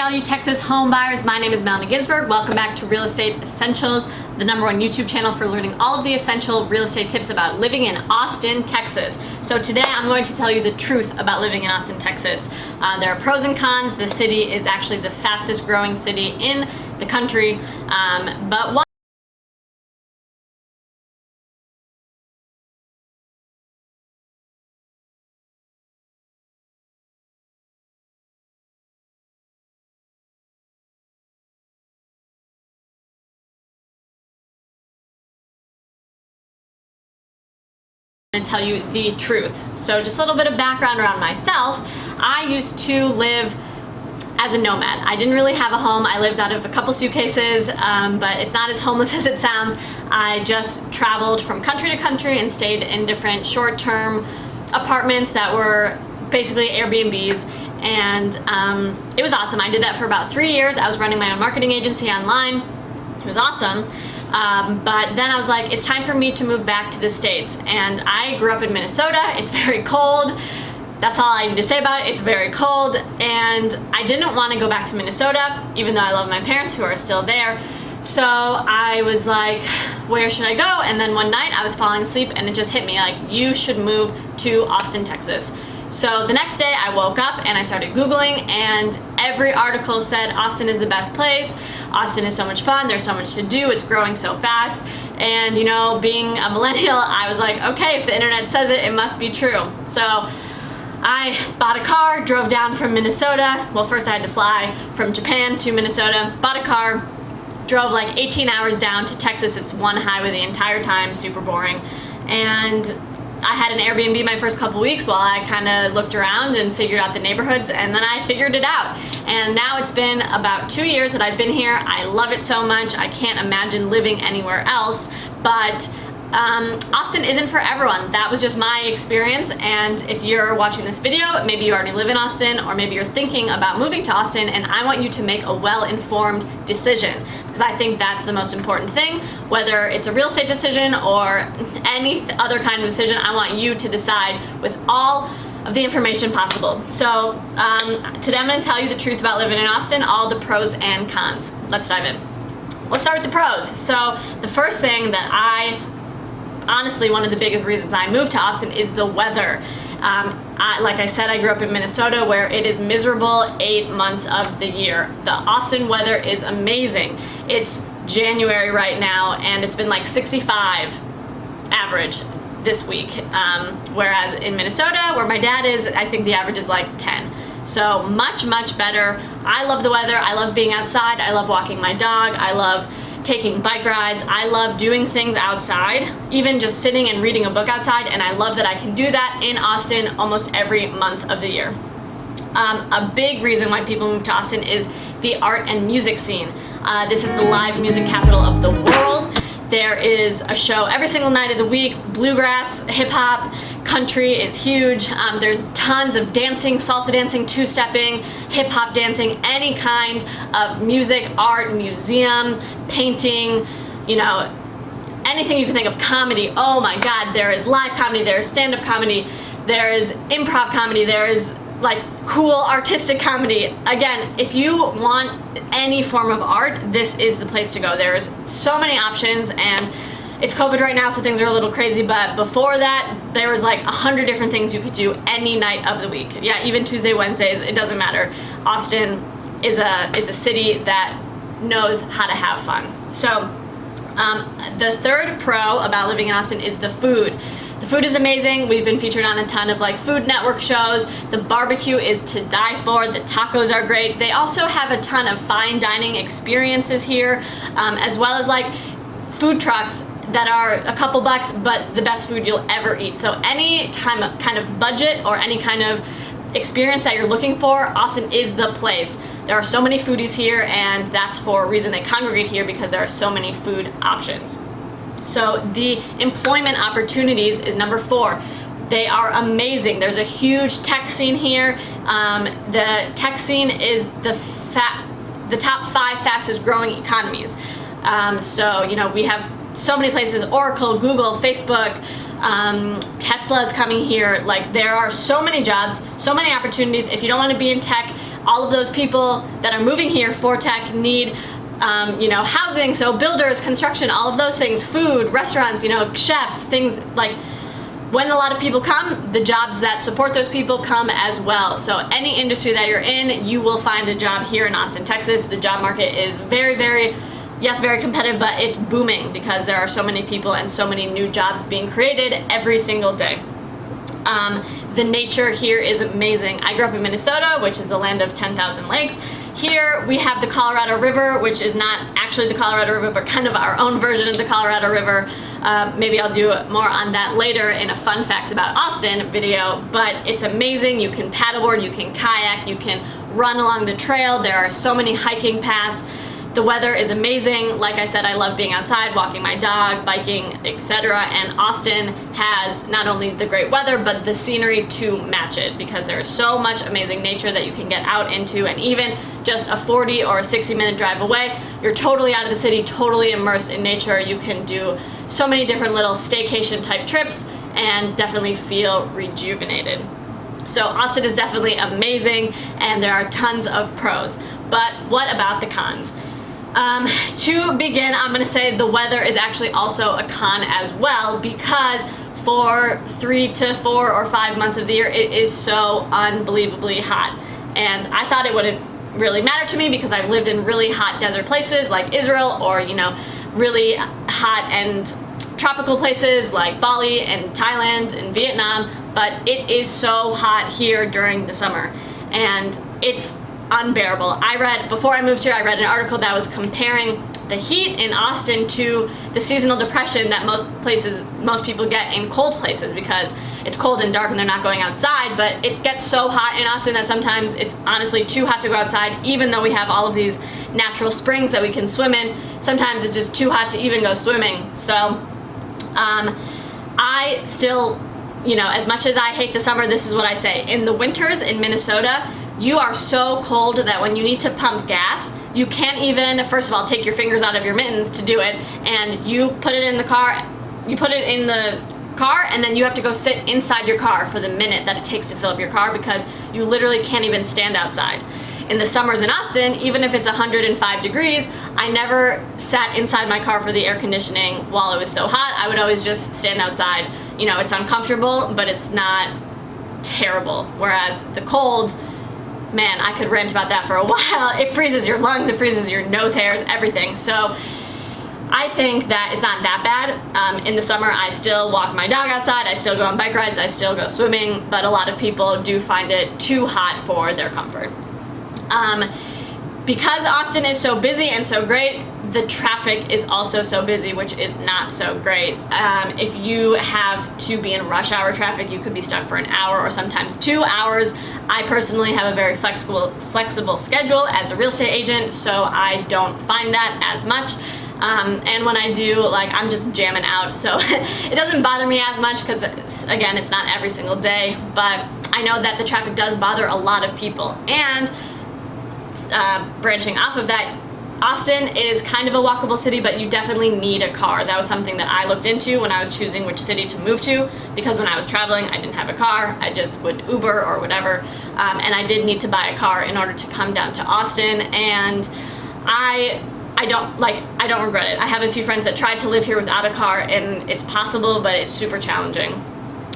all you Texas home buyers, my name is Melanie Ginsberg. Welcome back to Real Estate Essentials, the #1 YouTube channel for learning all of the essential real estate tips about living in Austin, Texas. So today I'm going to tell you the truth about living in Austin, Texas. There are pros and cons. The city is actually the fastest growing city in the country, but why? And tell you the truth. So just a little bit of background around myself. I used to live as a nomad. I didn't really have a home. I lived out of a couple suitcases, but it's not as homeless as it sounds. I just traveled from country to country and stayed in different short-term apartments that were basically Airbnbs, and it was awesome. I did that for about 3 years. I was running my own marketing agency online. It was awesome. But then I was like, it's time for me to move back to the States. And I grew up in Minnesota. It's very cold. That's all I need to say about it. It's very cold. And I didn't want to go back to Minnesota, even though I love my parents who are still there. So I was like, where should I go? And then one night I was falling asleep and it just hit me like, you should move to Austin, Texas. So the next day I woke up and I started Googling, and every article said Austin is the best place. Austin is so much fun, there's so much to do, it's growing so fast. And you know, being a millennial, I was like, okay, if the internet says it, it must be true. So I bought a car, drove down from Minnesota. Well, first I had to fly from Japan to Minnesota, bought a car, drove like 18 hours down to Texas. It's one highway the entire time, super boring. And I had an Airbnb my first couple weeks while I kind of looked around and figured out the neighborhoods, and then I figured it out. And now it's been about 2 years that I've been here. I love it so much. I can't imagine living anywhere else, but Austin isn't for everyone. That was just my experience, and if you're watching this video, maybe you already live in Austin, or maybe you're thinking about moving to Austin, and I want you to make a well-informed decision, because I think that's the most important thing. Whether it's a real estate decision or any other kind of decision, I want you to decide with all of the information possible. So today I'm going to tell you the truth about living in Austin, all the pros and cons. Let's dive in. Let's start with the pros. So the first thing that honestly, one of the biggest reasons I moved to Austin is the weather. Like I said, I grew up in Minnesota where it is miserable 8 months of the year. The Austin weather is amazing. It's January right now and it's been like 65 average this week. Whereas in Minnesota, where my dad is, I think the average is like 10. So much, much better. I love the weather. I love being outside. I love walking my dog. I love taking bike rides. I love doing things outside, even just sitting and reading a book outside, and I love that I can do that in Austin almost every month of the year. A big reason why people move to Austin is the art and music scene. This is the live music capital of the world. There is a show every single night of the week. Bluegrass, hip-hop, country is huge. There's tons of dancing, salsa dancing, two-stepping, hip-hop dancing, any kind of music, art, museum, painting, you know, anything you can think of. Comedy, oh my God, there is live comedy, there is stand-up comedy, there is improv comedy, there is like cool artistic comedy. Again, if you want any form of art, this is the place to go. There's so many options, and it's COVID right now, so things are a little crazy, but before that, there was like 100 different things you could do any night of the week. Yeah, even Tuesday, Wednesdays, it doesn't matter. Austin is a city that knows how to have fun. So the third pro about living in Austin is the food. The food is amazing. We've been featured on a ton of like Food Network shows. The barbecue is to die for. The tacos are great. They also have a ton of fine dining experiences here, as well as like food trucks that are a couple bucks, but the best food you'll ever eat. So any kind of budget or any kind of experience that you're looking for, Austin is the place. There are so many foodies here, and that's for a reason they congregate here, because there are so many food options. So the employment opportunities is number 4. They are amazing. There's a huge tech scene here. The tech scene is the top 5 fastest growing economies. So, you know, we have so many places: Oracle, Google, Facebook, Tesla's coming here. Like, there are so many jobs, so many opportunities. If you don't want to be in tech, all of those people that are moving here for tech need housing, so builders, construction, all of those things, food, restaurants, chefs, things like. When a lot of people come, the jobs that support those people come as well. So any industry that you're in, you will find a job here in Austin, Texas. The job market is very, very competitive, but it's booming because there are so many people and so many new jobs being created every single day. The nature here is amazing. I grew up in Minnesota, which is the land of 10,000 lakes. Here we have the Colorado River, which is not actually the Colorado River, but kind of our own version of the Colorado River. Maybe I'll do more on that later in a fun facts about Austin video, but it's amazing. You can paddleboard, you can kayak, you can run along the trail. There are so many hiking paths. The weather is amazing. Like I said, I love being outside, walking my dog, biking, etc. And Austin has not only the great weather, but the scenery to match it, because there is so much amazing nature that you can get out into, and even just a 40 or a 60-minute drive away, you're totally out of the city, totally immersed in nature. You can do so many different little staycation type trips and definitely feel rejuvenated. So Austin is definitely amazing, and there are tons of pros. But what about the cons? To begin, I'm gonna say the weather is actually also a con as well, because for 3 to 4 or 5 months of the year, it is so unbelievably hot. And I thought it wouldn't really matter to me because I've lived in really hot desert places like Israel, or really hot and tropical places like Bali and Thailand and Vietnam, but it is so hot here during the summer, and it's unbearable. Before I moved here, I read an article that was comparing the heat in Austin to the seasonal depression that most people get in cold places, because it's cold and dark and they're not going outside. But it gets so hot in Austin that sometimes it's honestly too hot to go outside, even though we have all of these natural springs that we can swim in. Sometimes it's just too hot to even go swimming. So I still, as much as I hate the summer, this is what I say. In the winters in Minnesota, you are so cold that when you need to pump gas, you can't even, first of all, take your fingers out of your mittens to do it, and you put it in the car, and then you have to go sit inside your car for the minute that it takes to fill up your car, because you literally can't even stand outside. In the summers in Austin, even if it's 105 degrees, I never sat inside my car for the air conditioning while it was so hot. I would always just stand outside. It's uncomfortable, but it's not terrible. Whereas the cold, man, I could rant about that for a while. It freezes your lungs, it freezes your nose hairs, everything. So I think that it's not that bad. In the summer, I still walk my dog outside, I still go on bike rides, I still go swimming, but a lot of people do find it too hot for their comfort. Because Austin is so busy and so great, the traffic is also so busy, which is not so great. If you have to be in rush hour traffic, you could be stuck for an hour or sometimes 2 hours. I personally have a very flexible schedule as a real estate agent, so I don't find that as much. And when I do, I'm just jamming out, so it doesn't bother me as much because, again, it's not every single day, but I know that the traffic does bother a lot of people. And branching off of that, Austin is kind of a walkable city, but you definitely need a car. That was something that I looked into when I was choosing which city to move to, because when I was traveling, I didn't have a car. I just would Uber or whatever, and I did need to buy a car in order to come down to Austin, and I don't regret it. I have a few friends that tried to live here without a car, and it's possible, but it's super challenging.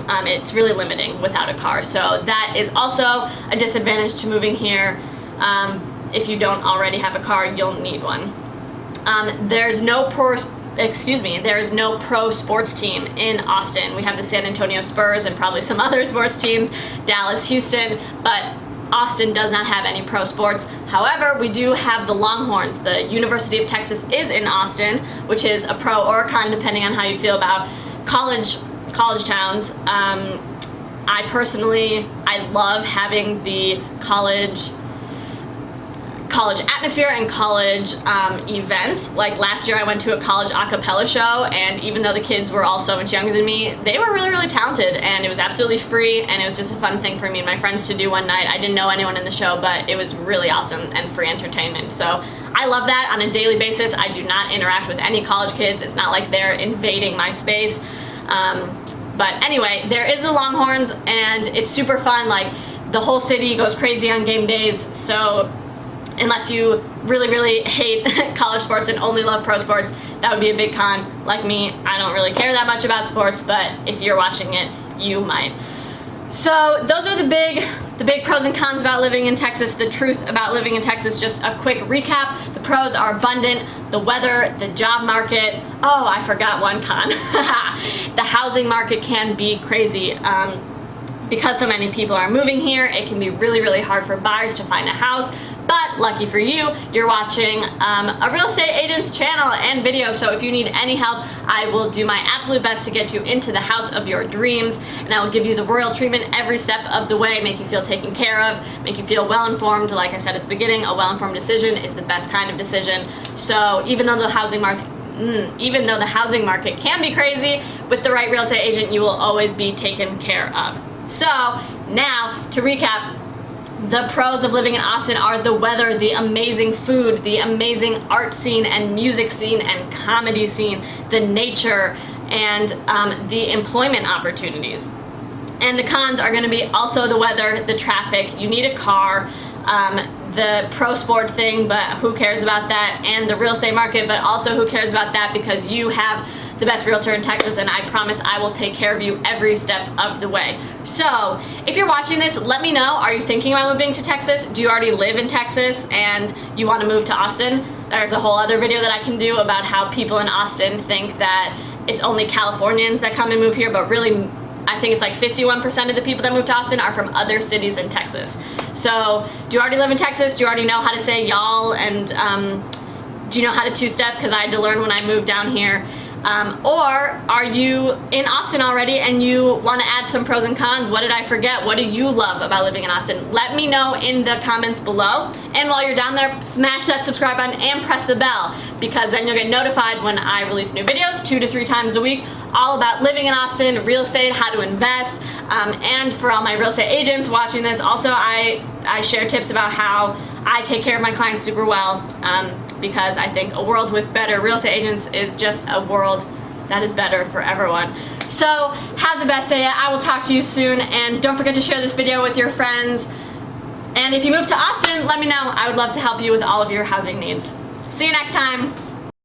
It's really limiting without a car, so that is also a disadvantage to moving here. If you don't already have a car, you'll need one. There's no pro sports team in Austin. We have the San Antonio Spurs and probably some other sports teams, Dallas, Houston, but Austin does not have any pro sports. However, we do have the Longhorns. The University of Texas is in Austin, which is a pro or a con depending on how you feel about college towns. I love having the college atmosphere and college events. Like last year I went to a college a cappella show, and even though the kids were all so much younger than me, they were really, really talented, and it was absolutely free, and it was just a fun thing for me and my friends to do one night. I didn't know anyone in the show, but it was really awesome and free entertainment. So I love that on a daily basis. I do not interact with any college kids. It's not like they're invading my space. But anyway, there is the Longhorns, and it's super fun. The whole city goes crazy on game days, so unless you really, really hate college sports and only love pro sports, that would be a big con. Like me, I don't really care that much about sports, but if you're watching it, you might. So those are the big pros and cons about living in Texas, the truth about living in Texas. Just a quick recap. The pros are abundant, the weather, the job market. Oh, I forgot one con. The housing market can be crazy. Because so many people are moving here, it can be really, really hard for buyers to find a house. But lucky for you, you're watching a real estate agent's channel and video, so if you need any help, I will do my absolute best to get you into the house of your dreams, and I will give you the royal treatment every step of the way, make you feel taken care of, make you feel well-informed. Like I said at the beginning, a well-informed decision is the best kind of decision. So even though the housing market can be crazy, with the right real estate agent, you will always be taken care of. So now, to recap, the pros of living in Austin are the weather, the amazing food, the amazing art scene and music scene and comedy scene, the nature, and the employment opportunities. And the cons are going to be also the weather, the traffic, you need a car, the pro sport thing, but who cares about that, and the real estate market, but also who cares about that, because you have the best realtor in Texas, and I promise I will take care of you every step of the way. So if you're watching this, let me know, are you thinking about moving to Texas? Do you already live in Texas and you want to move to Austin? There's a whole other video that I can do about how people in Austin think that it's only Californians that come and move here, but really I think it's like 51% of the people that move to Austin are from other cities in Texas. So do you already live in Texas? Do you already know how to say y'all? And do you know how to two-step? Because I had to learn when I moved down here. Or are you in Austin already and you want to add some pros and cons? What did I forget? What do you love about living in Austin? Let me know in the comments below. And while you're down there, smash that subscribe button and press the bell, because then you'll get notified when I release new videos 2 to 3 times a week, all about living in Austin, real estate, how to invest, and for all my real estate agents watching this, also I share tips about how I take care of my clients super well, because I think a world with better real estate agents is just a world that is better for everyone. So have the best day. I will talk to you soon, and don't forget to share this video with your friends. And if you move to Austin, let me know. I would love to help you with all of your housing needs. See you next time.